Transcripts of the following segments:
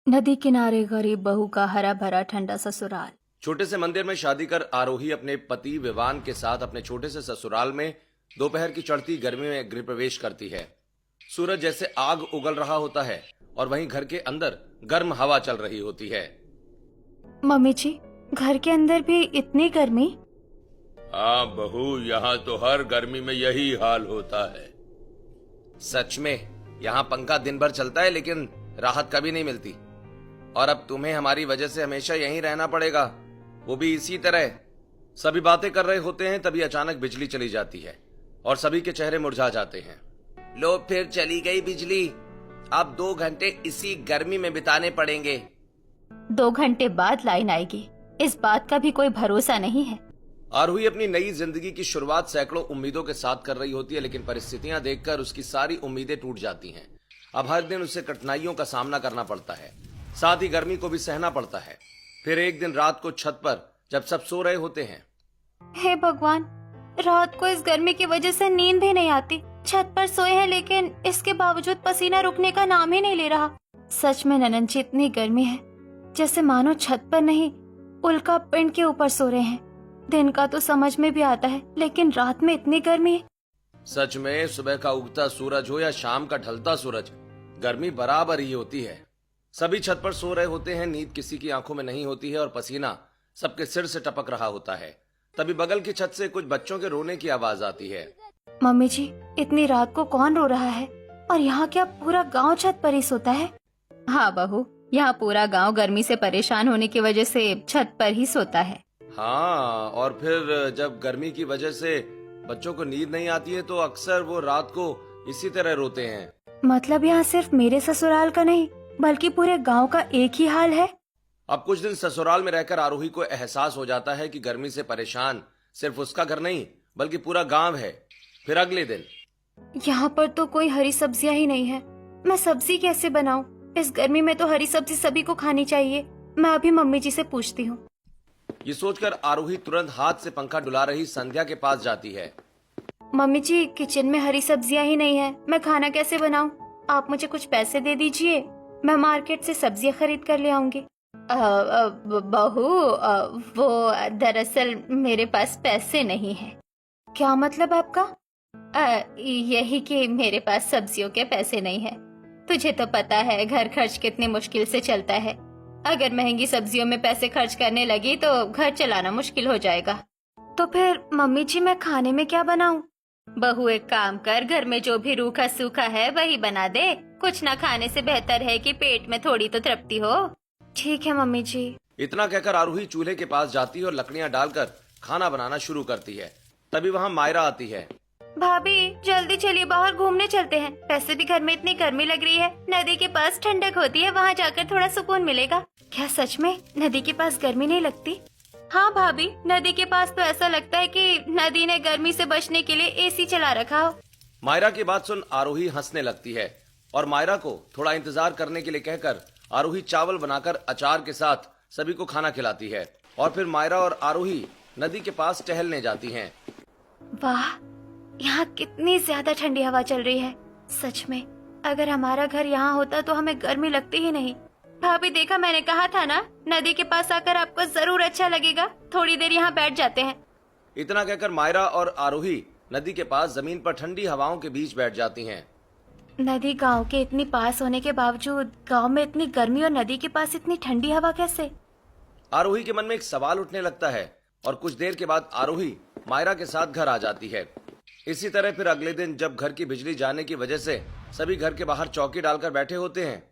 नदी किनारे गरीब बहू का हरा भरा ठंडा ससुराल। छोटे से मंदिर में शादी कर आरोही अपने पति विवान के साथ अपने छोटे से ससुराल में दोपहर की चढ़ती गर्मी में गृह प्रवेश करती है। सूरज जैसे आग उगल रहा होता है और वहीं घर के अंदर गर्म हवा चल रही होती है। मम्मी जी, घर के अंदर भी इतनी गर्मी? हाँ बहू, यहाँ तो हर गर्मी में यही हाल होता है। सच में यहाँ पंखा दिन भर चलता है लेकिन राहत कभी नहीं मिलती। और अब तुम्हें हमारी वजह से हमेशा यहीं रहना पड़ेगा, वो भी इसी तरह। सभी बातें कर रहे होते हैं तभी अचानक बिजली चली जाती है और सभी के चेहरे मुरझा जाते हैं। लो फिर चली गई बिजली, अब 2 घंटे इसी गर्मी में बिताने पड़ेंगे। 2 घंटे बाद लाइन आएगी, इस बात का भी कोई भरोसा नहीं है। आरोही अपनी नई जिंदगी की शुरुआत सैकड़ों उम्मीदों के साथ कर रही होती है, लेकिन परिस्थितियां देखकर उसकी सारी उम्मीदें टूट जाती हैं। अब हर दिन उसे कठिनाइयों का सामना करना पड़ता है, साथ ही गर्मी को भी सहना पड़ता है। फिर एक दिन रात को छत पर जब सब सो रहे होते हैं, हे भगवान, रात को इस गर्मी की वजह से नींद भी नहीं आती। छत पर सोए हैं लेकिन इसके बावजूद पसीना रुकने का नाम ही नहीं ले रहा। सच में ननद जी, इतनी गर्मी है जैसे मानो छत पर नहीं उल्का पिंड के ऊपर सो रहे हैं। दिन का तो समझ में भी आता है लेकिन रात में इतनी गर्मी है। सच में सुबह का उगता सूरज हो या शाम का ढलता सूरज, गर्मी बराबर ही होती है। सभी छत पर सो रहे होते हैं, नींद किसी की आंखों में नहीं होती है और पसीना सबके सिर से टपक रहा होता है। तभी बगल की छत से कुछ बच्चों के रोने की आवाज आती है। मम्मी जी, इतनी रात को कौन रो रहा है? और यहाँ क्या पूरा गांव छत पर ही सोता है? हाँ बहू, यहाँ पूरा गांव गर्मी से परेशान होने की वजह से छत पर ही सोता है। हाँ, और फिर जब गर्मी की वजह से बच्चों को नींद नहीं आती है तो अक्सर वो रात को इसी तरह रोते हैं। मतलब यहाँ सिर्फ मेरे ससुराल का नहीं बल्कि पूरे गांव का एक ही हाल है। अब कुछ दिन ससुराल में रहकर आरोही को एहसास हो जाता है कि गर्मी से परेशान सिर्फ उसका घर नहीं बल्कि पूरा गांव है। फिर अगले दिन, यहाँ पर तो कोई हरी सब्जियाँ ही नहीं है। मैं सब्जी कैसे बनाऊं? इस गर्मी में तो हरी सब्जी सभी को खानी चाहिए। मैं अभी मम्मी जी से पूछती हूँ। ये सोचकर आरोही तुरंत हाथ से पंखा डुला रही संध्या के पास जाती है। मम्मी जी, किचन में हरी सब्जियाँ ही नहीं है, मैं खाना कैसे बनाऊं? आप मुझे कुछ पैसे दे दीजिए, मैं मार्केट से सब्जियाँ खरीद कर ले आऊंगी। बहू, वो दरअसल मेरे पास पैसे नहीं है। क्या मतलब आपका? यही कि मेरे पास सब्जियों के पैसे नहीं है। तुझे तो पता है घर खर्च कितनी मुश्किल से चलता है। अगर महंगी सब्जियों में पैसे खर्च करने लगी तो घर चलाना मुश्किल हो जाएगा। तो फिर मम्मी जी, मैं खाने में क्या बनाऊं? बहू, एक काम कर, घर में जो भी रूखा सूखा है वही बना दे। कुछ ना खाने से बेहतर है कि पेट में थोड़ी तो तृप्ति हो। ठीक है मम्मी जी। इतना कहकर आरोही चूल्हे के पास जाती है और लकड़ियां डालकर खाना बनाना शुरू करती है। तभी वहाँ मायरा आती है। भाभी, जल्दी चलिए, बाहर घूमने चलते हैं। वैसे भी घर में इतनी गर्मी लग रही है, नदी के पास ठंडक होती है, वहाँ जाकर थोड़ा सुकून मिलेगा। क्या सच में नदी के पास गर्मी नहीं लगती? हाँ भाभी, नदी के पास तो ऐसा लगता है कि नदी ने गर्मी से बचने के लिए एसी चला रखा हो। मायरा की बात सुन आरोही हंसने लगती है और मायरा को थोड़ा इंतजार करने के लिए कहकर आरोही चावल बनाकर अचार के साथ सभी को खाना खिलाती है। और फिर मायरा और आरोही नदी के पास टहलने जाती हैं। वाह, यहाँ कितनी ज्यादा ठंडी हवा चल रही है। सच में अगर हमारा घर यहाँ होता तो हमें गर्मी लगती ही नहीं। भाभी, देखा, मैंने कहा था ना, नदी के पास आकर आपको जरूर अच्छा लगेगा। थोड़ी देर यहाँ बैठ जाते हैं। इतना कहकर मायरा और आरोही नदी के पास जमीन पर ठंडी हवाओं के बीच बैठ जाती हैं। नदी गांव के इतनी पास होने के बावजूद गांव में इतनी गर्मी और नदी के पास इतनी ठंडी हवा कैसे? आरोही के मन में एक सवाल उठने लगता है और कुछ देर के बाद आरोही मायरा के साथ घर आ जाती है। इसी तरह फिर अगले दिन जब घर की बिजली जाने की वजह से सभी घर के बाहर चौकी डालकर बैठे होते हैं।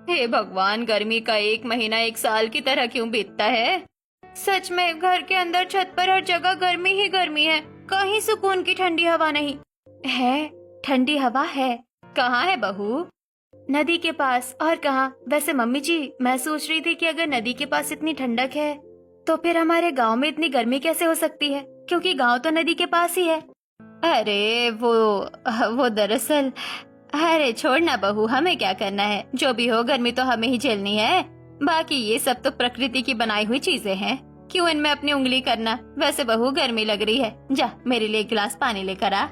हे भगवान, गर्मी का 1 महीना 1 साल की तरह क्यों बीतता है? सच में घर के अंदर छत पर हर जगह गर्मी ही गर्मी है, कहीं सुकून की ठंडी हवा नहीं है। ठंडी हवा है कहाँ है बहू? नदी के पास। और कहाँ? वैसे मम्मी जी, मैं सोच रही थी कि अगर नदी के पास इतनी ठंडक है तो फिर हमारे गांव में इतनी गर्मी कैसे हो सकती है, क्योंकि गांव तो नदी के पास ही है। अरे वो दरअसल, अरे छोड़ना बहू, हमें क्या करना है, जो भी हो गर्मी तो हमें ही झेलनी है। बाकी ये सब तो प्रकृति की बनाई हुई चीजें हैं, क्यों इनमें अपनी उंगली करना। वैसे बहू, गर्मी लग रही है, जा मेरे लिए 1 गिलास पानी लेकर आ।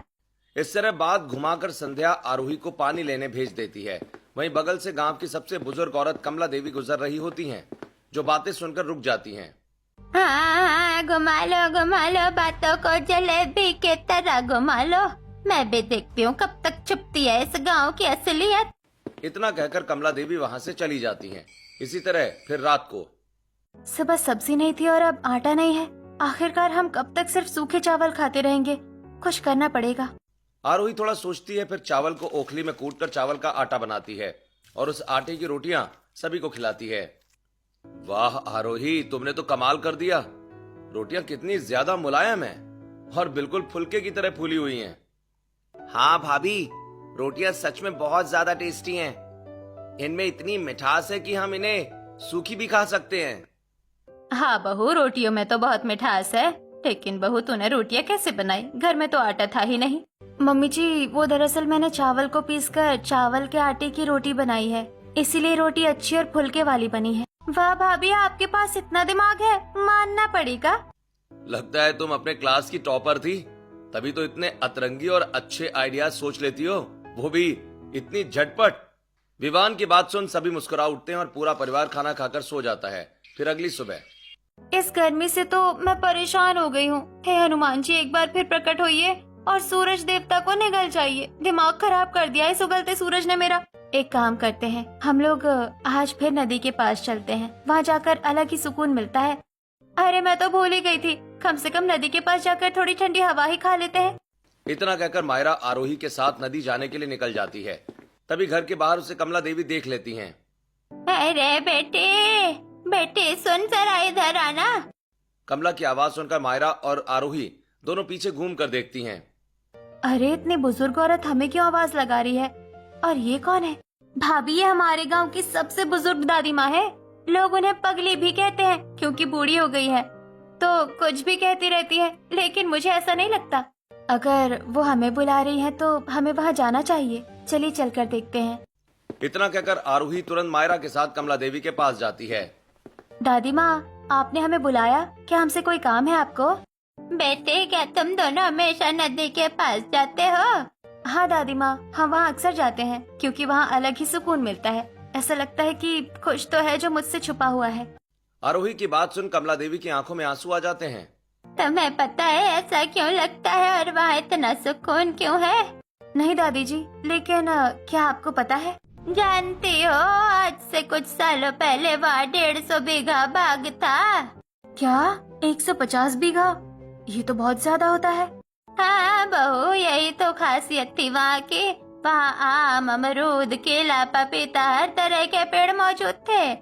इस तरह बात घुमाकर संध्या आरोही को पानी लेने भेज देती है वहीं बगल से गांव की सबसे बुजुर्ग औरत कमला देवी गुजर रही होती हैं, जो बातें सुनकर रुक जाती हैं। हाँ, घुमा लो बातों को जलेबी के तरह घुमा लो। मैं भी देखती हूँ कब तक छुपती है इस गांव की असलियत। इतना कहकर कमला देवी वहां से चली जाती हैं। इसी तरह फिर रात को सुबह सब्जी नहीं थी और अब आटा नहीं है। आखिरकार हम कब तक सिर्फ सूखे चावल खाते रहेंगे? कुछ करना पड़ेगा। आरोही थोड़ा सोचती है, फिर चावल को ओखली में कूटकर चावल का आटा बनाती है और उस आटे की रोटियां सभी को खिलाती है। वाह आरोही, तुमने तो कमाल कर दिया। रोटियां कितनी ज्यादा मुलायम है और बिल्कुल फुलके की तरह फूली हुई हैं। हाँ भाभी, रोटियां सच में बहुत ज्यादा टेस्टी हैं। इनमें इतनी मिठास है कि हम इन्हें सूखी भी खा सकते हैं। हाँ बहू, रोटियों में तो बहुत मिठास है, लेकिन बहू तूने रोटियां कैसे बनाई? घर में तो आटा था ही नहीं। मम्मी जी, वो दरअसल मैंने चावल को पीसकर चावल के आटे की रोटी बनाई है, इसीलिए रोटी अच्छी और फुलके वाली बनी है। वाह भाभी, आपके पास इतना दिमाग है, मानना पड़ेगा। लगता है तुम अपने क्लास की टॉपर थी, तभी तो इतने अतरंगी और अच्छे आइडियाज सोच लेती हो, वो भी इतनी झटपट। विवान की बात सुन सभी मुस्कुरा उठते हैं और पूरा परिवार खाना खाकर सो जाता है। फिर अगली सुबह इस गर्मी से तो मैं परेशान हो गई हूँ। हे हनुमान जी, एक बार फिर प्रकट होइए और सूरज देवता को निगल जाइए। दिमाग खराब कर दिया इस उगलते सूरज ने मेरा। एक काम करते हैं, हम लोग आज फिर नदी के पास चलते हैं, वहाँ जाकर अलग ही सुकून मिलता है। अरे मैं तो भूल ही गई थी, कम से कम नदी के पास जाकर थोड़ी ठंडी हवा ही खा लेते हैं। इतना कहकर मायरा आरोही के साथ नदी जाने के लिए निकल जाती है। तभी घर के बाहर उसे कमला देवी देख लेती हैं। अरे बेटे सुन जरा, इधर आना। कमला की आवाज सुनकर मायरा और आरोही दोनों पीछे घूम कर देखती हैं। अरे इतनी बुजुर्ग औरत हमें क्यों आवाज लगा रही है? और ये कौन है? भाभी, ये हमारे गांव की सबसे बुजुर्ग दादी माँ है। लोग उन्हें पगली भी कहते हैं क्योंकि बूढ़ी हो गई है, तो कुछ भी कहती रहती है, लेकिन मुझे ऐसा नहीं लगता। अगर वो हमें बुला रही है तो हमें वहाँ जाना चाहिए। चलिए चलकर देखते हैं। इतना कहकर आरोही तुरंत मायरा के साथ कमला देवी के पास जाती है। दादी माँ, आपने हमें बुलाया? क्या हमसे कोई काम है आपको? बेटे, क्या तुम दोनों हमेशा नदी के पास जाते हो? हाँ दादी माँ, हम वहाँ अक्सर जाते हैं क्योंकि वहाँ अलग ही सुकून मिलता है। ऐसा लगता है कि कुछ तो है जो मुझसे छुपा हुआ है। आरोही की बात सुन कमला देवी की आंखों में आंसू आ जाते हैं। तुम्हें पता है ऐसा क्यों लगता है और वहाँ इतना सुकून क्यों है? नहीं दादी जी, लेकिन क्या आपको पता है? जानती हो, आज से कुछ सालों पहले वहाँ 150 बीघा बाग था। क्या 150 बीघा? ये तो बहुत ज्यादा होता है। हाँ बहू, यही तो खासियत थी वहाँ की। वहाँ आम, अमरूद, केला, पपीता, हर तरह के पेड़ मौजूद थे,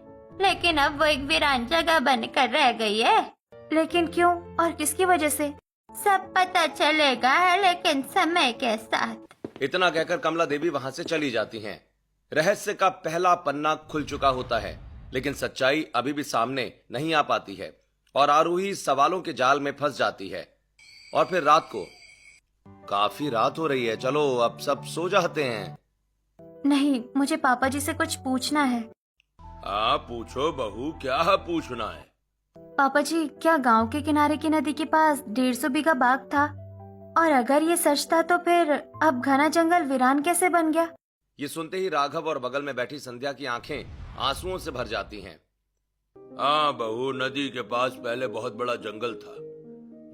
लेकिन अब वो एक वीरान जगह बनकर रह गई है। लेकिन क्यों और किसकी वजह से? सब पता चलेगा, लेकिन समय के साथ। इतना कहकर कमला देवी वहां से चली जाती हैं। रहस्य का पहला पन्ना खुल चुका होता है, लेकिन सच्चाई अभी भी सामने नहीं आ पाती है और आरोही सवालों के जाल में फंस जाती है। और फिर रात को, काफी रात हो रही है, चलो अब सब सो जाते हैं। नहीं, मुझे पापा जी से कुछ पूछना है। पूछो बहू, क्या पूछना है? पापा जी, क्या गांव के किनारे की नदी के पास 150 बीघा बाग था? और अगर ये सच था तो फिर अब घना जंगल वीरान कैसे बन गया? ये सुनते ही राघव और बगल में बैठी संध्या की आंखें आंसुओं से भर जाती हैं। हाँ बहू, नदी के पास पहले बहुत बड़ा जंगल था,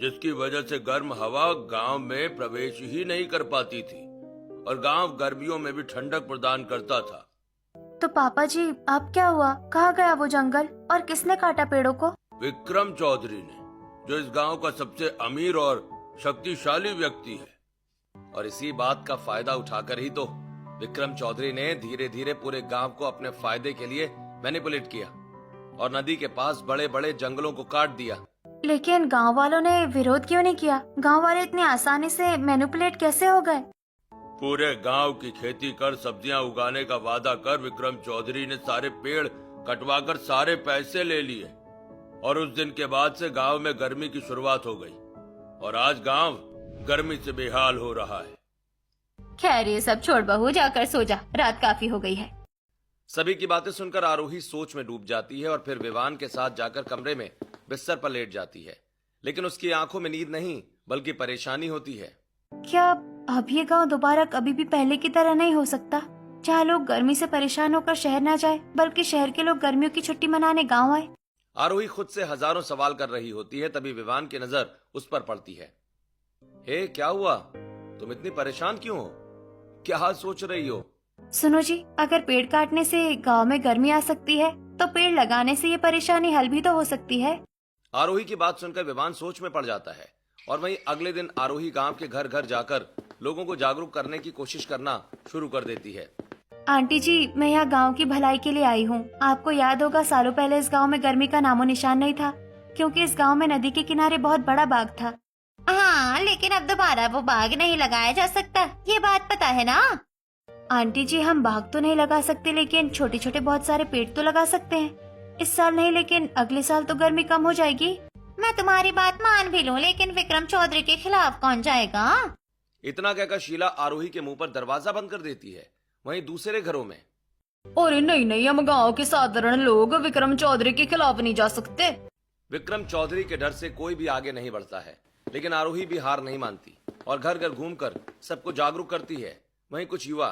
जिसकी वजह से गर्म हवा गांव में प्रवेश ही नहीं कर पाती थी और गांव गर्मियों में भी ठंडक प्रदान करता था। तो पापा जी, अब क्या हुआ? कहाँ गया वो जंगल और किसने काटा पेड़ों को? विक्रम चौधरी ने, जो इस गांव का सबसे अमीर और शक्तिशाली व्यक्ति है। और इसी बात का फायदा उठाकर ही तो विक्रम चौधरी ने धीरे धीरे पूरे गांव को अपने फायदे के लिए मैनिपुलेट किया और नदी के पास बड़े बड़े जंगलों को काट दिया। लेकिन गांव वालों ने विरोध क्यों नहीं किया? गांव वाले इतनी आसानी से मैनिपुलेट कैसे हो गए? पूरे गांव की खेती कर सब्जियां उगाने का वादा कर विक्रम चौधरी ने सारे पेड़ कटवाकर सारे पैसे ले लिए और उस दिन के बाद से गांव में गर्मी की शुरुआत हो गई और आज गांव गर्मी से बेहाल हो रहा है। खैर, ये सब छोड़ बहू, जाकर सो जा, रात काफी हो गई है। सभी की बातें सुनकर आरोही सोच में डूब जाती है और फिर विवान के साथ जाकर कमरे में बिस्तर पर लेट जाती है, लेकिन उसकी आंखों में नींद नहीं बल्कि परेशानी होती है। क्या अब ये गांव दोबारा कभी भी पहले की तरह नहीं हो सकता? जहाँ लोग गर्मी से परेशान होकर शहर ना जाए, बल्कि शहर के लोग गर्मियों की छुट्टी मनाने गाँव आए। आरोही खुद से हजारों सवाल कर रही होती है, तभी विवान की नजर उस पर पड़ती है। हे, क्या हुआ? तुम इतनी परेशान क्यों हो? क्या सोच रही हो? सुनो जी, अगर पेड़ काटने से गांव में गर्मी आ सकती है, तो पेड़ लगाने से ये परेशानी हल भी तो हो सकती है। आरोही की बात सुनकर विवान सोच में पड़ जाता है और वहीं अगले दिन आरोही गांव के घर घर जाकर लोगों को जागरूक करने की कोशिश करना शुरू कर देती है। आंटी जी, मैं यहाँ गांव की भलाई के लिए आई हूँ। आपको याद होगा, सालों पहले इस गांव में गर्मी का नामो निशान नहीं था, क्योंकि इस गांव में नदी के किनारे बहुत बड़ा बाग था। हाँ, लेकिन अब दोबारा वो बाग नहीं लगाया जा सकता, ये बात पता है ना? आंटी जी, हम बाग तो नहीं लगा सकते, लेकिन छोटे छोटे बहुत सारे पेड़ तो लगा सकते हैं। इस साल नहीं, लेकिन अगले साल तो गर्मी कम हो जाएगी। मैं तुम्हारी बात मान भी लूं, लेकिन विक्रम चौधरी के खिलाफ कौन जाएगा? इतना कहकर शीला आरोही के मुंह पर दरवाजा बंद कर देती है। वहीं दूसरे घरों में, अरे नहीं नहीं, हम गांव के साधारण लोग विक्रम चौधरी के खिलाफ नहीं जा सकते। विक्रम चौधरी के डर से कोई भी आगे नहीं बढ़ता है, लेकिन आरोही भी हार नहीं मानती और घर घर घूमकर सबको जागरूक करती है। वहीं कुछ युवा,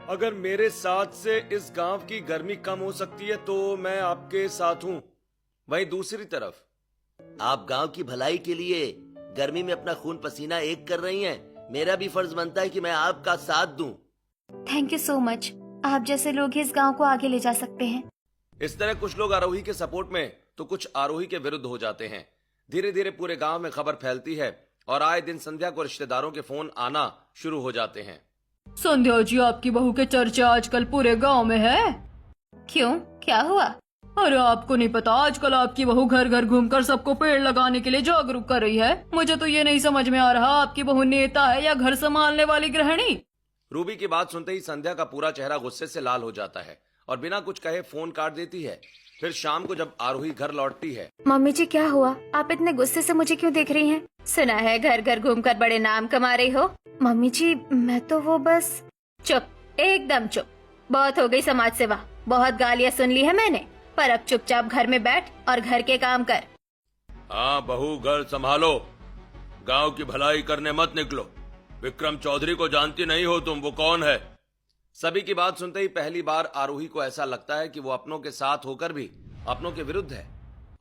अगर मेरे साथ से इस गांव की गर्मी कम हो सकती है तो मैं आपके साथ हूँ। वहीं दूसरी तरफ, आप गांव की भलाई के लिए गर्मी में अपना खून पसीना एक कर रही हैं। मेरा भी फर्ज बनता है कि मैं आपका साथ दूं। Thank you so much. आप जैसे लोग ही इस गांव को आगे ले जा सकते हैं। इस तरह कुछ लोग आरोही के सपोर्ट में तो कुछ आरोही के विरुद्ध हो जाते हैं। धीरे धीरे पूरे गांव में खबर फैलती है और आए दिन संध्या को रिश्तेदारों के फोन आना शुरू हो जाते हैं। संध्या जी, आपकी बहू के चर्चा आजकल पूरे गांव में है। क्यों, क्या हुआ? अरे आपको नहीं पता, आजकल आपकी बहू घर घर घूमकर सबको पेड़ लगाने के लिए जागरूक कर रही है। मुझे तो ये नहीं समझ में आ रहा, आपकी बहू नेता है या घर संभालने वाली गृहिणी? रूबी की बात सुनते ही संध्या का पूरा चेहरा गुस्से से लाल हो जाता है और बिना कुछ कहे फोन काट देती है। फिर शाम को जब आरोही घर लौटती है, मम्मी जी, क्या हुआ? आप इतने गुस्से से मुझे क्यों देख रही हैं? सुना है घर घर घूमकर बड़े नाम कमा रही हो। मम्मी जी, मैं तो वो बस। चुप, एकदम चुप। बहुत हो गई समाज सेवा, बहुत गालियाँ सुन ली है मैंने, पर अब चुपचाप घर में बैठ और घर के काम कर। हाँ बहू, घर संभालो, गांव की भलाई करने मत निकलो। विक्रम चौधरी को जानती नहीं हो तुम, वो कौन है? सभी की बात सुनते ही पहली बार आरोही को ऐसा लगता है कि वो अपनों के साथ होकर भी अपनों के विरुद्ध है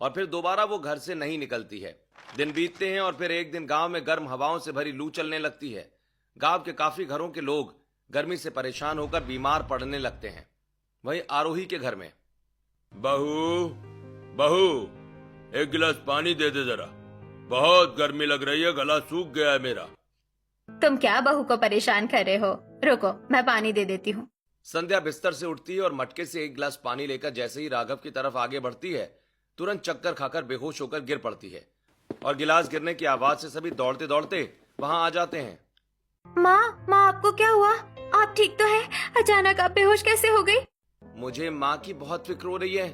और फिर दोबारा वो घर से नहीं निकलती है। दिन बीतते हैं और फिर एक दिन गांव में गर्म हवाओं से भरी लू चलने लगती है। गांव के काफी घरों के लोग गर्मी से परेशान होकर बीमार पड़ने लगते हैं। वहीं आरोही के घर में, बहू बहू, एक गिलास पानी दे दे जरा, बहुत गर्मी लग रही है, गला सूख गया है मेरा। तुम क्या बहू को परेशान कर रहे हो? रुको, मैं पानी दे देती हूँ। संध्या बिस्तर से उठती है और मटके से एक गिलास पानी लेकर जैसे ही राघव की तरफ आगे बढ़ती है, तुरंत चक्कर खाकर बेहोश होकर गिर पड़ती है और गिलास गिरने की आवाज से सभी दौड़ते दौड़ते वहां आ जाते हैं। माँ, माँ, आपको क्या हुआ? आप ठीक तो है? अचानक आप बेहोश कैसे हो गई? मुझे माँ की बहुत फिक्र हो रही है।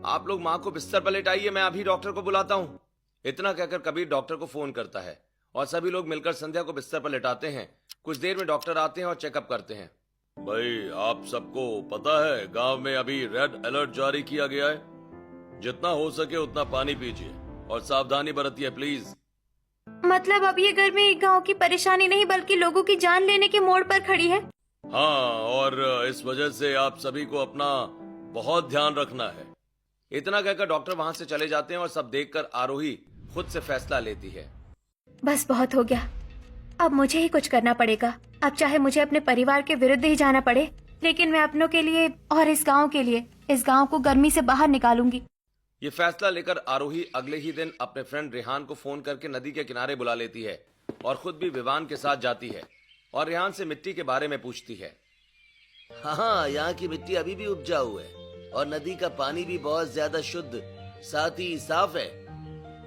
आप लोग माँ को बिस्तर पर लेटाइए, मैं अभी डॉक्टर को बुलाता हूँ। इतना कहकर कबीर डॉक्टर को फोन करता है और सभी लोग मिलकर संध्या को बिस्तर पर लेटाते हैं। कुछ देर में डॉक्टर आते हैं और चेकअप करते हैं। भाई, आप सबको पता है गांव में अभी रेड अलर्ट जारी किया गया है। जितना हो सके उतना पानी पीजिए और सावधानी बरतिए प्लीज। मतलब अब ये गर्मी गांव की परेशानी नहीं, बल्कि लोगों की जान लेने के मोड़ पर खड़ी है। हाँ, और इस वजह से आप सभी को अपना बहुत ध्यान रखना है। इतना कहकर डॉक्टर वहां से चले जाते हैं और सब देखकर आरोही खुद से फैसला लेती है। बस बहुत हो गया, अब मुझे ही कुछ करना पड़ेगा। अब चाहे मुझे अपने परिवार के विरुद्ध ही जाना पड़े, लेकिन मैं अपनों के लिए और इस गांव के लिए इस गांव को गर्मी से बाहर निकालूंगी। ये फैसला लेकर आरोही अगले ही दिन अपने फ्रेंड रेहान को फोन करके नदी के किनारे बुला लेती है और खुद भी विवान के साथ जाती है और रेहान से मिट्टी के बारे में पूछती है। हाँ, यहाँ की मिट्टी अभी भी उपजाऊ है और नदी का पानी भी बहुत ज्यादा शुद्ध, साथ ही साफ है।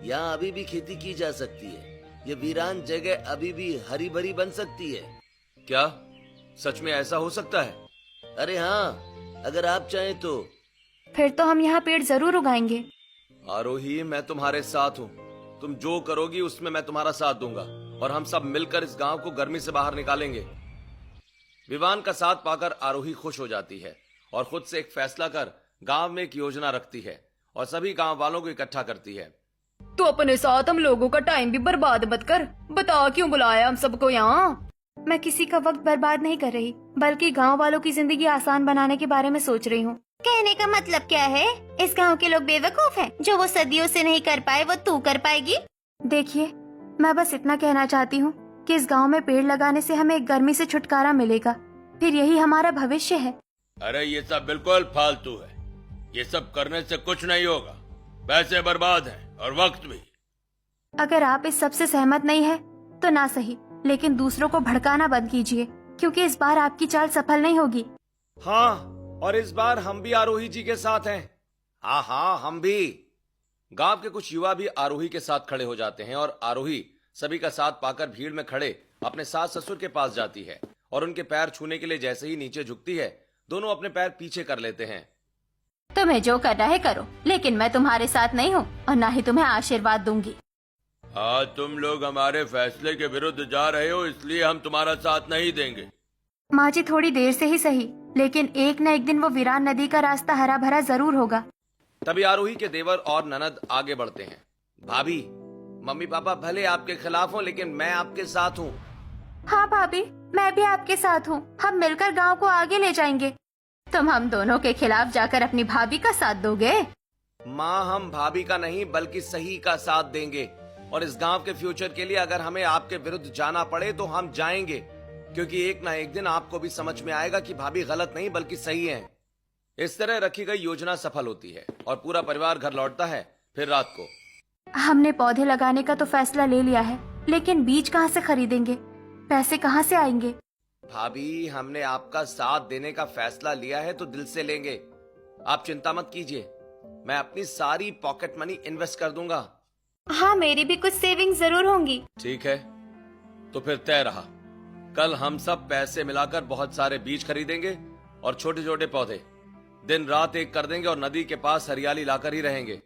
यहाँ अभी भी खेती की जा सकती है। ये वीरान जगह अभी भी हरी भरी बन सकती है। क्या सच में ऐसा हो सकता है? अरे हाँ, अगर आप चाहें तो। फिर तो हम यहाँ पेड़ जरूर उगाएंगे। आरोही, मैं तुम्हारे साथ हूँ। तुम जो करोगी उसमें मैं तुम्हारा साथ दूंगा और हम सब मिलकर इस गांव को गर्मी से बाहर निकालेंगे। विवान का साथ पाकर आरोही खुश हो जाती है और खुद से एक फैसला कर गांव में एक योजना रखती है और सभी गांव वालों को इकट्ठा करती है। तो अपने साथ हम लोगों का टाइम भी बर्बाद मत कर। बता क्यों बुलाया हम सबको यहाँ? मैं किसी का वक्त बर्बाद नहीं कर रही, बल्कि गांव वालों की जिंदगी आसान बनाने के बारे में सोच रही हूँ। कहने का मतलब क्या है? इस गांव के लोग बेवकूफ हैं, जो वो सदियों से नहीं कर पाए वो तू कर पाएगी? देखिए, मैं बस इतना कहना चाहती हूँ कि इस गांव में पेड़ लगाने से हमें गर्मी से छुटकारा मिलेगा, फिर यही हमारा भविष्य है। अरे ये सब बिल्कुल फालतू है। ये सब करने से कुछ नहीं होगा, पैसे बर्बाद हैं और वक्त भी। अगर आप इस सब से सहमत नहीं है तो ना सही, लेकिन दूसरों को भड़काना बंद कीजिए, क्योंकि इस बार आपकी चाल सफल नहीं होगी। हाँ, और इस बार हम भी आरोही जी के साथ हैं। हाँ हाँ, हम भी। गांव के कुछ युवा भी आरोही के साथ खड़े हो जाते हैं और आरोही सभी का साथ पाकर भीड़ में खड़े अपने सास ससुर के पास जाती है और उनके पैर छूने के लिए जैसे ही नीचे झुकती है, दोनों अपने पैर पीछे कर लेते हैं। तुम्हें जो करना है करो, लेकिन मैं तुम्हारे साथ नहीं हूँ और ना ही तुम्हें आशीर्वाद दूंगी। हाँ, तुम लोग हमारे फैसले के विरुद्ध जा रहे हो, इसलिए हम तुम्हारा साथ नहीं देंगे। माँ जी, थोड़ी देर से ही सही, लेकिन एक न एक दिन वो वीरान नदी का रास्ता हरा भरा जरूर होगा। तभी आरोही के देवर और ननद आगे बढ़ते हैं। भाभी, मम्मी पापा भले आपके खिलाफ हो, लेकिन मैं आपके साथ हूँ। हाँ भाभी, मैं भी आपके साथ हूँ। हम मिलकर गांव को आगे ले जाएंगे। तुम हम दोनों के खिलाफ जाकर अपनी भाभी का साथ दोगे? माँ, हम भाभी का नहीं बल्कि सही का साथ देंगे, और इस गांव के फ्यूचर के लिए अगर हमें आपके विरुद्ध जाना पड़े तो हम जाएंगे, क्योंकि एक ना एक दिन आपको भी समझ में आएगा कि भाभी गलत नहीं बल्कि सही है। इस तरह रखी गई योजना सफल होती है और पूरा परिवार घर लौटता है। फिर रात को हमने पौधे लगाने का तो फैसला ले लिया है, लेकिन बीज कहाँ से खरीदेंगे? पैसे कहाँ से आएंगे? भाभी, हमने आपका साथ देने का फैसला लिया है तो दिल से लेंगे। आप चिंता मत कीजिए, मैं अपनी सारी पॉकेट मनी इन्वेस्ट कर दूंगा। हाँ, मेरी भी कुछ सेविंग जरूर होंगी। ठीक है, तो फिर तय रहा। कल हम सब पैसे मिलाकर बहुत सारे बीज खरीदेंगे और छोटे छोटे पौधे दिन रात एक कर देंगे और नदी के पास हरियाली लाकर ही रहेंगे।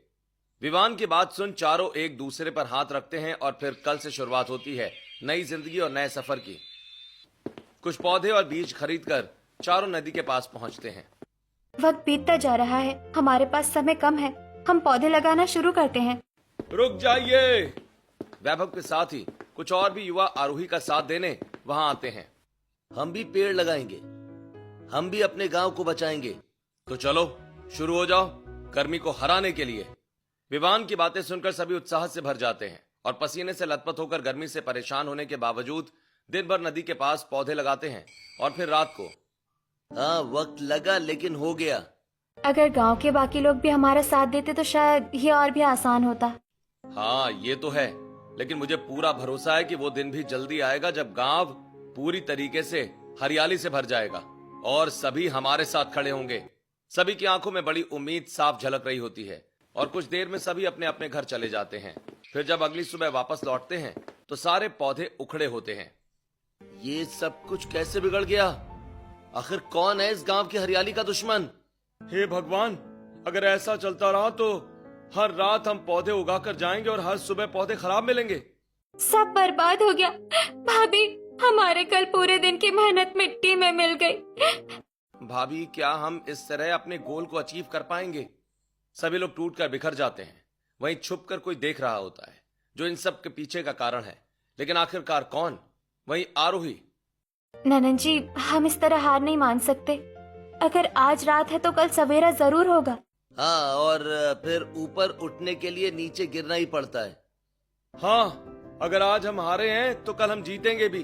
विवान की बात सुन चारों एक दूसरे पर हाथ रखते हैं और फिर कल से शुरुआत होती है नई जिंदगी और नए सफर की। कुछ पौधे और बीज खरीदकर चारों नदी के पास पहुंचते हैं। वक्त बीतता जा रहा है, हमारे पास समय कम है। हम पौधे लगाना शुरू करते हैं। रुक जाइए। वैभव के साथ ही कुछ और भी युवा आरोही का साथ देने वहां आते हैं। हम भी पेड़ लगाएंगे, हम भी अपने गांव को बचाएंगे। तो चलो शुरू हो जाओ गर्मी को हराने के लिए। विवान की बातें सुनकर सभी उत्साह से भर जाते हैं और पसीने से लथपथ होकर गर्मी से परेशान होने के बावजूद दिन भर नदी के पास पौधे लगाते हैं और फिर रात को। हाँ, वक्त लगा लेकिन हो गया। अगर गांव के बाकी लोग भी हमारा साथ देते तो शायद ये और भी आसान होता। हाँ, ये तो है, लेकिन मुझे पूरा भरोसा है कि वो दिन भी जल्दी आएगा जब गांव पूरी तरीके से हरियाली से भर जाएगा और सभी हमारे साथ खड़े होंगे। सभी की आंखों में बड़ी उम्मीद साफ झलक रही होती है और कुछ देर में सभी अपने अपने घर चले जाते हैं। फिर जब अगली सुबह वापस लौटते हैं तो सारे पौधे उखड़े होते हैं। ये सब कुछ कैसे बिगड़ गया? आखिर कौन है इस गांव की हरियाली का दुश्मन? हे भगवान, अगर ऐसा चलता रहा तो हर रात हम पौधे उगाकर जाएंगे और हर सुबह पौधे खराब मिलेंगे। सब बर्बाद हो गया। भाभी, हमारे कल पूरे दिन की मेहनत मिट्टी में मिल गई। भाभी, क्या हम इस तरह अपने गोल को अचीव कर पाएंगे? सभी लोग टूटकर बिखर जाते हैं। वहीं छुपकर कोई देख रहा होता है जो इन सब के पीछे का कारण है, लेकिन आखिरकार कौन? वहीं आरोही। ननन जी, हम इस तरह हार नहीं मान सकते। अगर आज रात है तो कल सवेरा जरूर होगा। हाँ, और फिर ऊपर उठने के लिए नीचे गिरना ही पड़ता है। हाँ, अगर आज हम हारे हैं तो कल हम जीतेंगे भी।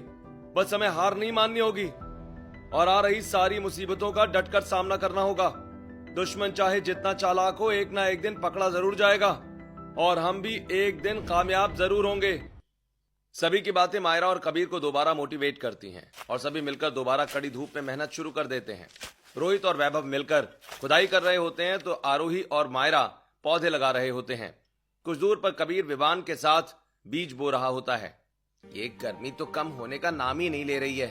बस हमें हार नहीं माननी होगी और आ रही सारी मुसीबतों का डटकर सामना करना होगा। दुश्मन चाहे जितना चालाक हो, एक ना एक दिन पकड़ा जरूर जाएगा और हम भी एक दिन कामयाब जरूर होंगे। सभी की बातें मायरा और कबीर को दोबारा मोटिवेट करती हैं और सभी मिलकर दोबारा कड़ी धूप में मेहनत शुरू कर देते हैं। रोहित और वैभव मिलकर खुदाई कर रहे होते हैं तो आरोही और मायरा पौधे लगा रहे होते हैं। कुछ दूर पर कबीर विवान के साथ बीज बो रहा होता है। ये गर्मी तो कम होने का नाम ही नहीं ले रही है।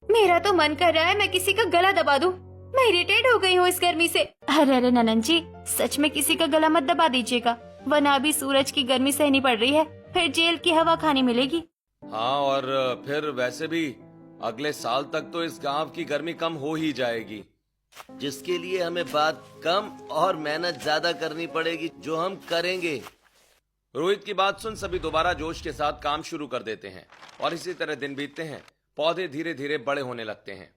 मेरा तो मन कर रहा है मैं किसी का गला दबा दूं। मैं इरिटेट हो गई हूँ इस गर्मी से। अरे अरे ननन जी, सच में किसी का गला मत दबा दीजिएगा, वरना अभी सूरज की गर्मी सहनी पड़ रही है, फिर जेल की हवा खानी मिलेगी। हाँ, और फिर वैसे भी अगले साल तक तो इस गांव की गर्मी कम हो ही जाएगी, जिसके लिए हमें बात कम और मेहनत ज्यादा करनी पड़ेगी, जो हम करेंगे। रोहित की बात सुन सभी दोबारा जोश के साथ काम शुरू कर देते हैं और इसी तरह दिन बीतते हैं। पौधे धीरे धीरे बड़े होने लगते हैं।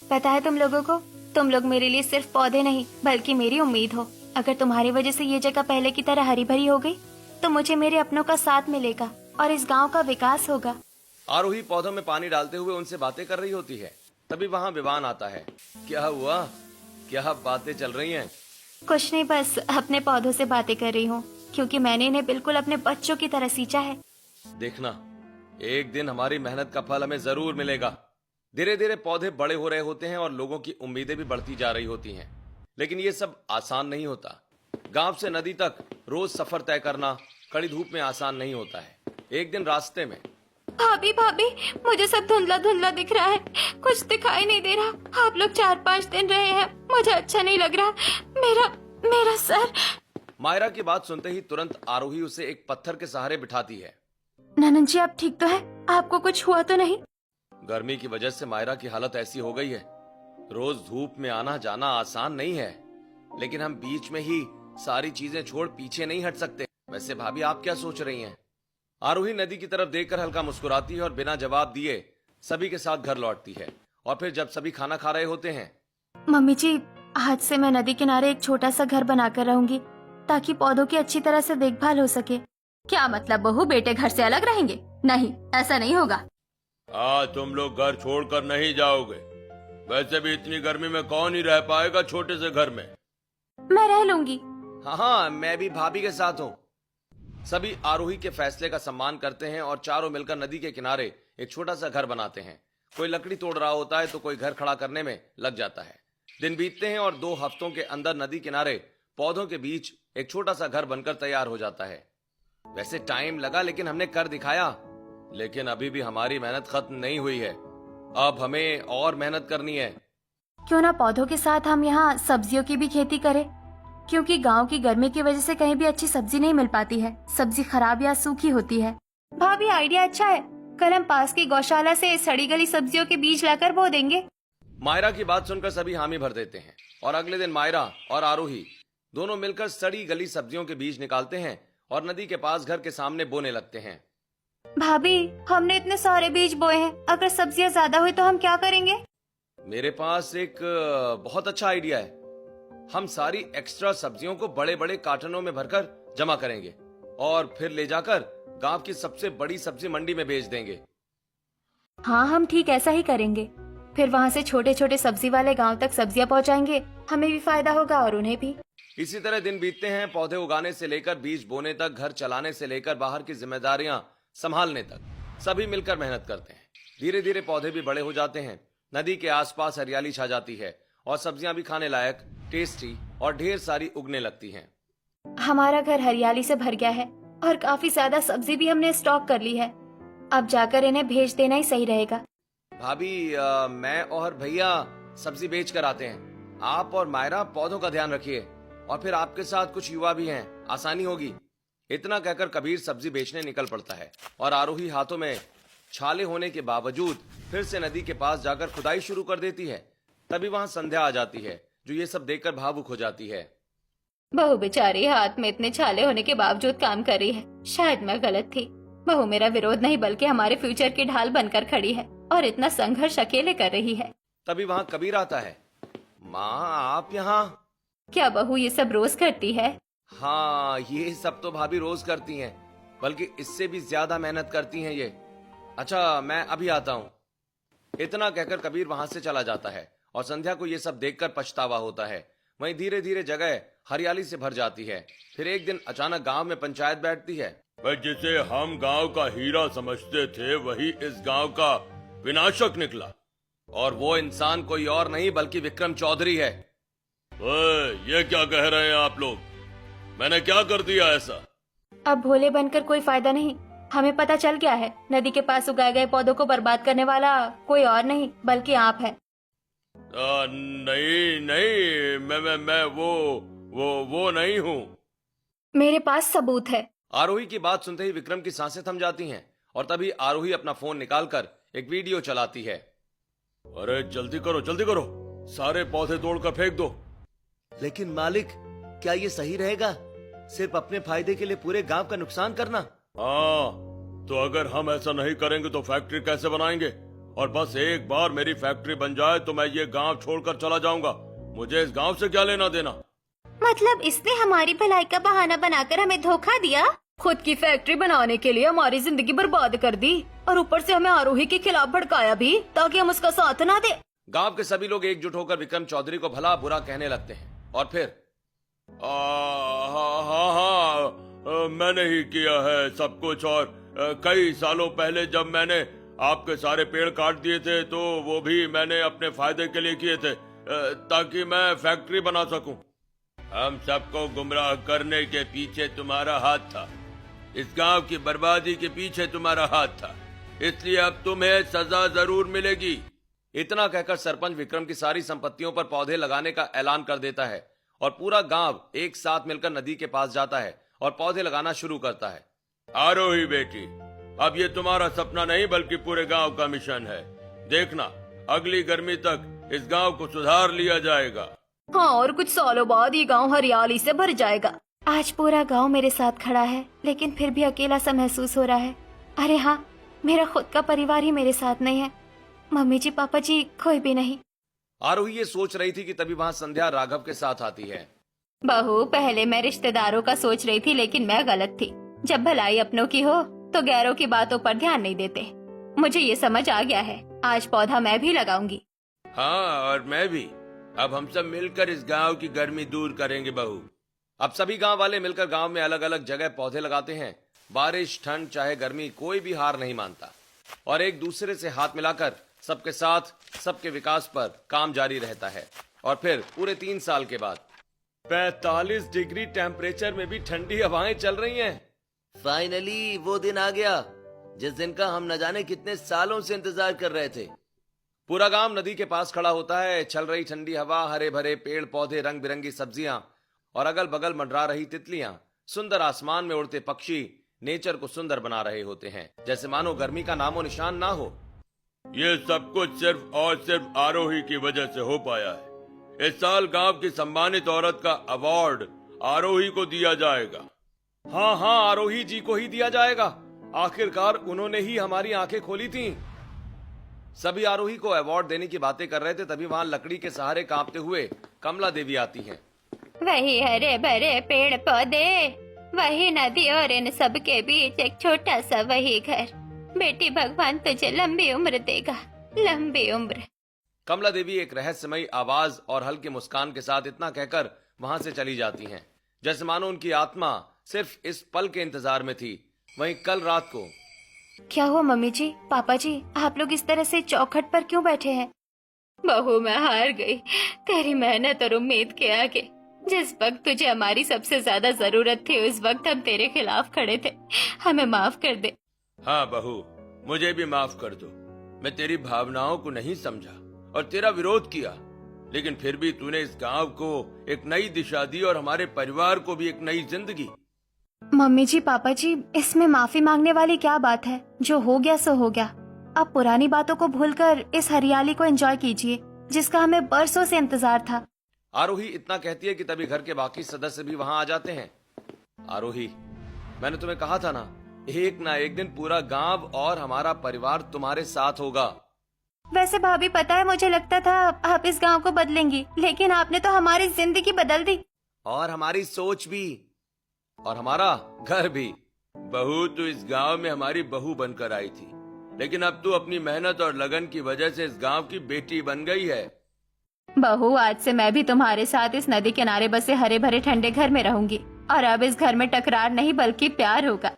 पता है तुम लोगों को, तुम लोग मेरे लिए सिर्फ पौधे नहीं बल्कि मेरी उम्मीद हो। अगर तुम्हारी वजह से ये जगह पहले की तरह हरी भरी हो गई तो मुझे मेरे अपनों का साथ मिलेगा और इस गांव का विकास होगा। आरोही पौधों में पानी डालते हुए उनसे बातें कर रही होती है। तभी वहाँ विवान आता है। क्या हुआ, क्या बातें चल रही हैं? कुछ नहीं, बस अपने पौधों से बातें कर रही हूँ क्योंकि मैंने इन्हें बिल्कुल अपने बच्चों की तरह सींचा है। देखना, एक दिन हमारी मेहनत का फल हमें जरूर मिलेगा। धीरे धीरे पौधे बड़े हो रहे होते हैं और लोगों की उम्मीदें भी बढ़ती जा रही होती हैं। लेकिन ये सब आसान नहीं होता। गांव से नदी तक रोज सफर तय करना कड़ी धूप में आसान नहीं होता है। एक दिन रास्ते में, भाभी भाभी, मुझे सब धुंधला धुंधला दिख रहा है, कुछ दिखाई नहीं दे रहा। आप लोग 4-5 दिन रहे हैं, मुझे अच्छा नहीं लग रहा। मेरा सर। मायरा की बात सुनते ही तुरंत आरोही उसे एक पत्थर के सहारे बिठाती है। ननन जी, आप ठीक तो है? आपको कुछ हुआ तो नहीं? गर्मी की वजह से मायरा की हालत ऐसी हो गई है। रोज धूप में आना जाना आसान नहीं है, लेकिन हम बीच में ही सारी चीजें छोड़ पीछे नहीं हट सकते। वैसे भाभी, आप क्या सोच रही हैं? आरोही नदी की तरफ देखकर हल्का मुस्कुराती है और बिना जवाब दिए सभी के साथ घर लौटती है। और फिर जब सभी खाना खा रहे होते हैं, मम्मी जी, आज से मैं नदी किनारे एक छोटा सा घर बनाकर रहूंगी ताकि पौधों की अच्छी तरह से देखभाल हो सके। क्या मतलब, बहू बेटे घर से अलग रहेंगे? नहीं, ऐसा नहीं होगा। तुम लोग घर छोड़कर नहीं जाओगे। वैसे भी इतनी गर्मी में कौन ही रह पाएगा छोटे से घर में। मैं रह लूंगी। हाँ, मैं भी भाभी के साथ हूँ। सभी आरोही के फैसले का सम्मान करते हैं और चारों मिलकर नदी के किनारे एक छोटा सा घर बनाते हैं। कोई लकड़ी तोड़ रहा होता है तो कोई घर खड़ा करने में लग जाता है। दिन बीतते हैं और 2 हफ्तों के अंदर नदी किनारे पौधों के बीच एक छोटा सा घर बनकर तैयार हो जाता है। वैसे टाइम लगा, लेकिन हमने कर दिखाया। लेकिन अभी भी हमारी मेहनत खत्म नहीं हुई है। अब हमें और मेहनत करनी है। क्यों ना पौधों के साथ हम यहाँ सब्जियों की भी खेती करें, क्योंकि गांव की गर्मी की वजह से कहीं भी अच्छी सब्जी नहीं मिल पाती है। सब्जी खराब या सूखी होती है। भाभी, आइडिया अच्छा है। कल हम पास की गौशाला से सड़ी गली सब्जियों के बीज लाकर बो देंगे। मायरा की बात सुनकर सभी हामी भर देते हैं और अगले दिन मायरा और आरोही दोनों मिलकर सड़ी गली सब्जियों के बीज निकालते हैं और नदी के पास घर के सामने बोने लगते हैं। भाभी, हमने इतने सारे बीज बोए हैं, अगर सब्जियां ज्यादा हुई तो हम क्या करेंगे? मेरे पास एक बहुत अच्छा आइडिया है। हम सारी एक्स्ट्रा सब्जियों को बड़े बड़े कार्टनों में भरकर जमा करेंगे और फिर ले जाकर गांव की सबसे बड़ी सब्जी मंडी में बेच देंगे। हाँ, हम ठीक ऐसा ही करेंगे। फिर वहाँ से छोटे छोटे सब्जी वाले गांव तक सब्जियां पहुँचाएंगे। हमें भी फायदा होगा और उन्हें भी। इसी तरह दिन बीतते हैं। पौधे उगाने से लेकर बीज बोने तक, घर चलाने से लेकर बाहर की जिम्मेदारियां संभालने तक सभी मिलकर मेहनत करते हैं। धीरे धीरे पौधे भी बड़े हो जाते हैं। नदी के आसपास हरियाली छा जाती है और सब्जियां भी खाने लायक, टेस्टी और ढेर सारी उगने लगती हैं। हमारा घर हरियाली से भर गया है और काफी ज्यादा सब्जी भी हमने स्टॉक कर ली है। अब जाकर इन्हें भेज देना ही सही रहेगा। भाभी, मैं और भैया सब्जी बेच कर आते हैं। आप और मायरा पौधों का ध्यान रखिए और फिर आपके साथ कुछ युवा भी हैं, आसानी होगी। इतना कहकर कबीर सब्जी बेचने निकल पड़ता है और आरोही हाथों में छाले होने के बावजूद फिर से नदी के पास जाकर खुदाई शुरू कर देती है। तभी वहां संध्या आ जाती है, जो ये सब देखकर भावुक हो जाती है। बहू बेचारी हाथ में इतने छाले होने के बावजूद काम कर रही है। शायद मैं गलत थी। बहू मेरा विरोध नहीं बल्कि हमारे फ्यूचर की ढाल बनकर खड़ी है और इतना संघर्ष अकेले कर रही है। तभी वहां कबीर आता है। माँ, आप यहाँ? क्या बहू ये सब रोज करती है? हाँ, ये सब तो भाभी रोज करती हैं, बल्कि इससे भी ज्यादा मेहनत करती हैं ये। अच्छा, मैं अभी आता हूँ। इतना कहकर कबीर वहां से चला जाता है और संध्या को ये सब देखकर पछतावा होता है। वहीं धीरे धीरे जगह हरियाली से भर जाती है। फिर एक दिन अचानक गांव में पंचायत बैठती है। जिसे हम गांव का हीरा समझते थे, वही इस गांव का विनाशक निकला। और वो इंसान कोई और नहीं बल्कि विक्रम चौधरी है। ये क्या कह रहे हैं आप लोग? मैंने क्या कर दिया ऐसा? अब भोले बनकर कोई फायदा नहीं। हमें पता चल गया है, नदी के पास उगाए गए पौधों को बर्बाद करने वाला कोई और नहीं बल्कि आप है। नहीं नहीं, मैं वो नहीं हूँ। मेरे पास सबूत है। आरोही की बात सुनते ही विक्रम की सांसें थम जाती हैं और तभी आरोही अपना फोन निकालकर एक वीडियो चलाती है। अरे जल्दी करो, सारे पौधे तोड़कर फेंक दो। लेकिन मालिक, क्या ये सही रहेगा? सिर्फ अपने फायदे के लिए पूरे गांव का नुकसान करना? हाँ, तो अगर हम ऐसा नहीं करेंगे तो फैक्ट्री कैसे बनाएंगे और बस एक बार मेरी फैक्ट्री बन जाए तो मैं ये गांव छोड़कर चला जाऊंगा। मुझे इस गांव से क्या लेना देना। मतलब इसने हमारी भलाई का बहाना बनाकर हमें धोखा दिया, खुद की फैक्ट्री बनाने के लिए हमारी जिंदगी बर्बाद कर दी और ऊपर से हमें आरोही के खिलाफ भड़काया भी ताकि हम उसका साथ ना दे। गांव के सभी लोग एकजुट होकर विक्रम चौधरी को भला बुरा कहने लगते हैं और फिर हाँ, मैंने ही किया है सब कुछ। और कई सालों पहले जब मैंने आपके सारे पेड़ काट दिए थे तो वो भी मैंने अपने फायदे के लिए किए थे, ताकि मैं फैक्ट्री बना सकूं। हम सबको गुमराह करने के पीछे तुम्हारा हाथ था, इस गांव की बर्बादी के पीछे तुम्हारा हाथ था, इसलिए अब तुम्हें सजा जरूर मिलेगी। इतना कहकर सरपंच विक्रम की सारी संपत्तियों पर पौधे लगाने का ऐलान कर देता है और पूरा गांव एक साथ मिलकर नदी के पास जाता है और पौधे लगाना शुरू करता है। आरोही बेटी, अब ये तुम्हारा सपना नहीं बल्कि पूरे गांव का मिशन है। देखना, अगली गर्मी तक इस गांव को सुधार लिया जाएगा। हाँ, और कुछ सालों बाद ये गांव हरियाली से भर जाएगा। आज पूरा गांव मेरे साथ खड़ा है, लेकिन फिर भी अकेला सा महसूस हो रहा है। अरे हाँ, मेरा खुद का परिवार ही मेरे साथ नहीं है, मम्मी जी पापा जी कोई भी नहीं। आरोही ये सोच रही थी कि तभी वहां संध्या राघव के साथ आती है। बहू, पहले मैं रिश्तेदारों का सोच रही थी, लेकिन मैं गलत थी। जब भलाई अपनों की हो तो गैरों की बातों पर ध्यान नहीं देते। मुझे ये समझ आ गया है, आज पौधा मैं भी लगाऊंगी। हाँ, और मैं भी। अब हम सब मिलकर इस गांव की गर्मी दूर करेंगे बहू। अब सभी गांव वाले मिलकर गांव में अलग अलग जगह पौधे लगाते हैं। बारिश, ठंड, चाहे गर्मी, कोई भी हार नहीं मानता और एक दूसरे से हाथ मिलाकर सबके साथ सबके विकास पर काम जारी रहता है। और फिर पूरे 3 साल के बाद 45 डिग्री टेम्परेचर में भी ठंडी हवाएं चल रही हैं। फाइनली वो दिन आ गया जिस दिन का हम न जाने कितने सालों से इंतजार कर रहे थे। पूरा गांव नदी के पास खड़ा होता है। चल रही ठंडी हवा, हरे भरे पेड़ पौधे, रंग बिरंगी सब्जियां और अगल बगल मंडरा रही तितलियां, सुंदर आसमान में उड़ते पक्षी नेचर को सुंदर बना रहे होते हैं, जैसे मानो गर्मी का नामो निशान ना हो। ये सब कुछ सिर्फ और सिर्फ आरोही की वजह से हो पाया है। इस साल गांव की सम्मानित औरत का अवार्ड आरोही को दिया जाएगा। हाँ हाँ, आरोही जी को ही दिया जाएगा। आखिरकार उन्होंने ही हमारी आंखें खोली थी। सभी आरोही को अवार्ड देने की बातें कर रहे थे, तभी वहां लकड़ी के सहारे कांपते हुए कमला देवी आती हैं। वही हरे भरे पेड़ पौधे, वही नदी और इन सब के बीच एक छोटा सा वही घर। बेटी, भगवान तुझे लंबी उम्र देगा, लंबी उम्र। कमला देवी एक रहस्यमयी आवाज और हल्की मुस्कान के साथ इतना कहकर वहां से चली जाती हैं, जैसे मानो उनकी आत्मा सिर्फ इस पल के इंतजार में थी। वहीं कल रात को क्या हुआ मम्मी जी, पापा जी, आप लोग इस तरह से चौखट पर क्यों बैठे हैं? बहू, मैं हार गई तेरी मेहनत और उम्मीद के आगे। जिस वक्त तुझे हमारी सबसे ज्यादा जरूरत थी, उस वक्त हम तेरे खिलाफ खड़े थे। हमें माफ कर दे। हाँ बहू, मुझे भी माफ कर दो। मैं तेरी भावनाओं को नहीं समझा और तेरा विरोध किया, लेकिन फिर भी तूने इस गांव को एक नई दिशा दी और हमारे परिवार को भी एक नई जिंदगी। मम्मी जी पापा जी, इसमें माफी मांगने वाली क्या बात है? जो हो गया सो हो गया। अब पुरानी बातों को भूलकर इस हरियाली को एंजॉय कीजिए, जिसका हमें बरसों से इंतजार था। आरोही इतना कहती है कि तभी घर के बाकी सदस्य भी वहां आ जाते हैं। आरोही, मैंने तुम्हें कहा था ना, एक ना एक दिन पूरा गांव और हमारा परिवार तुम्हारे साथ होगा। वैसे भाभी, पता है, मुझे लगता था आप इस गांव को बदलेंगी, लेकिन आपने तो हमारी जिंदगी बदल दी। और हमारी सोच भी, और हमारा घर भी। बहू, तू इस गांव में हमारी बहू बनकर आई थी, लेकिन अब तू अपनी मेहनत और लगन की वजह से इस गांव की बेटी बन गई है। बहू, आज से मैं भी तुम्हारे साथ इस नदी किनारे बसे हरे भरे ठंडे घर में रहूंगी, और अब इस घर में टकरार नहीं बल्कि प्यार होगा।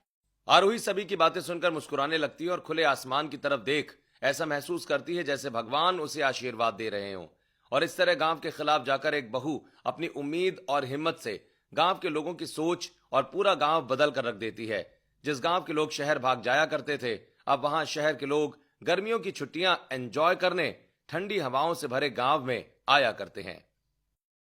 आरोही सभी की बातें सुनकर मुस्कुराने लगती है और खुले आसमान की तरफ देख ऐसा महसूस करती है जैसे भगवान उसे आशीर्वाद दे रहे हों। और इस तरह गांव के खिलाफ जाकर एक बहू अपनी उम्मीद और हिम्मत से गांव के लोगों की सोच और पूरा गांव बदल कर रख देती है। जिस गांव के लोग शहर भाग जाया करते थे, अब वहां शहर के लोग गर्मियों की छुट्टियां एंजॉय करने ठंडी हवाओं से भरे गांव में आया करते हैं।